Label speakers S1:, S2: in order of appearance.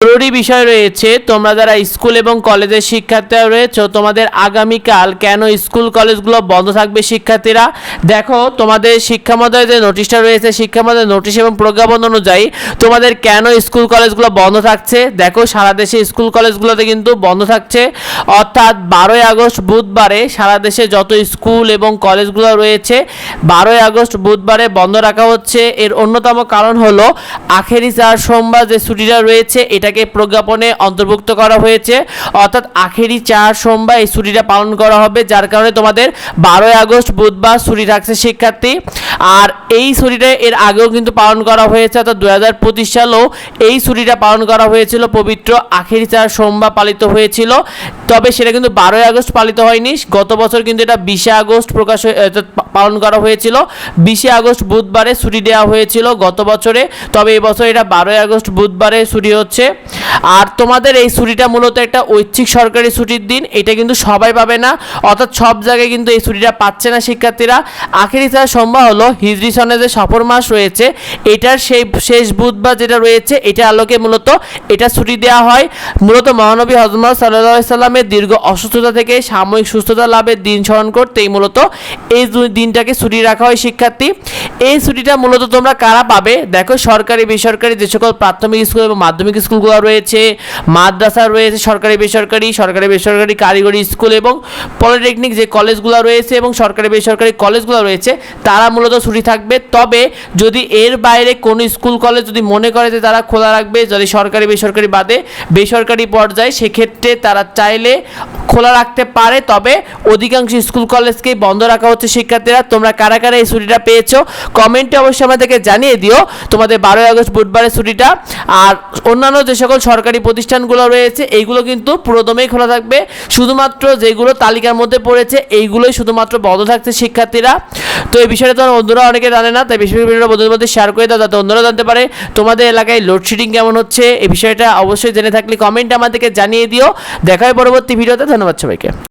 S1: জরুরি বিষয় রয়েছে, তোমরা যারা স্কুল এবং কলেজের শিক্ষার্থীরা রয়েছে তোমাদের আগামীকাল কেন স্কুল কলেজগুলো বন্ধ থাকবে শিক্ষার্থীরা। দেখো তোমাদের শিক্ষা মন্ত্রণালয়ের যে নোটিশটা রয়েছে, শিক্ষা মন্ত্রণালয়ের নোটিশ এবং প্রজ্ঞাপন অনুযায়ী তোমাদের কেন স্কুল কলেজগুলো বন্ধ থাকছে। দেখো সারা দেশে স্কুল কলেজগুলোতে কিন্তু বন্ধ থাকছে, অর্থাৎ 12ই আগস্ট বুধবারে সারা দেশে যত স্কুল এবং কলেজগুলো রয়েছে 12ই আগস্ট বুধবারে বন্ধ রাখা হচ্ছে। এর অন্যতম কারণ হলো আখেরি চার সোমবার যে ছুটিটা রয়েছে এটাকে প্রজ্ঞাপনে অন্তর্ভুক্ত করা হয়েছে, অর্থাৎ আখেরি চার সোমবার এই ছুটিটা পালন করা হবে, যার কারণে তোমাদের 12ই আগস্ট বুধবার ছুটি থাকছে শিক্ষার্থী। আর এই ছুটিটা এর আগেও কিন্তু পালন করা হয়েছে, অর্থাৎ 2025 সালেও এই ছুটিটা পালন করা হয়েছিল, পবিত্র আখেরি চার সোমবার পালিত হয়েছিল। তবে সেটা কিন্তু 12ই আগস্ট পালিত হয়নি, গত বছর কিন্তু এটা 20শে আগস্ট পালন করা হয়েছিল। 20শে আগস্ট বুধবারে ছুটি দেওয়া হয়েছিল গত বছরে, তবে এই বছর এটা 12ই আগস্ট বুধবারে ছুটি হচ্ছে। আর তোমাদের এই ছুটিটা মূলত একটা ঐচ্ছিক সরকারি ছুটির দিন, এটা কিন্তু সবাই পাবে না, অর্থাৎ সব জায়গায় কিন্তু এই ছুটিটা পাচ্ছে না শিক্ষার্থীরা। আখেরি চার সোমবার হলো হিজরি সনে যে সফর মাস রয়েছে এটার সেই শেষ বুধবার যেটা রয়েছে এটা আলোকে মূলত এটা ছুটি দেওয়া হয়। মূলত মহানবী হযরত মুহাম্মদ সাল্লাল্লাহু আলাইহি সাল্লামের দীর্ঘ অসুস্থতা থেকে সাময়িক সুস্থতা লাভের দিন স্মরণ করতেই মূলত এই দিনটাকে ছুটি রাখা হয় শিক্ষার্থী। এই ছুটিটা মূলত তোমরা কারা পাবে, দেখো সরকারি বেসরকারি যে সকল প্রাথমিক স্কুল এবং মাধ্যমিক স্কুলগুলো রয়েছে, মাদ্রাসা রয়েছে, সরকারি বেসরকারি কারিগরি স্কুল এবং পলিটেকনিক যে কলেজগুলো রয়েছে এবং সরকারি বেসরকারি কলেজগুলো রয়েছে তারা মূলত ছুটি থাকবে। তবে যদি এর বাইরে কোনো স্কুল কলেজ যদি মনে করে যে তারা খোলা রাখবে, যদি সরকারি বেসরকারি বাদে বেসরকারি পর্যায়ে, সেক্ষেত্রে তারা চাইলে খোলা রাখতে পারে, তবে অধিকাংশ স্কুল কলেজকেই বন্ধ রাখা হচ্ছে শিক্ষার্থীরা। তোমরা কারা কারা এই ছুটিটা পেয়েছো কমেন্টে অবশ্যই আমাদেরকে জানিয়ে দিও তোমাদের 12ই আগস্ট বুধবারের ছুটিটা। আর অন্যান্য যে সকল সরকারি প্রতিষ্ঠানগুলো রয়েছে এইগুলো কিন্তু পুরোদমেই খোলা থাকবে, শুধুমাত্র যেগুলো তালিকার মধ্যে পড়েছে এইগুলোই শুধুমাত্র বন্ধ থাকছে শিক্ষার্থীরা। তো এই বিষয়টা তোমার বন্ধুরা অনেকে জানে না, তাই বেশি ভিডিওটা বন্ধুদের মধ্যে শেয়ার করে দাও যাতে অন্যরা জানতে পারে। তোমাদের এলাকায় লোডশেডিং কেমন হচ্ছে এই বিষয়টা অবশ্যই জেনে থাকলে কমেন্টে আমাদেরকে জানিয়ে দিও। দেখা হয় পরবর্তী ভিডিওতে, ধন্যবাদ সবাইকে।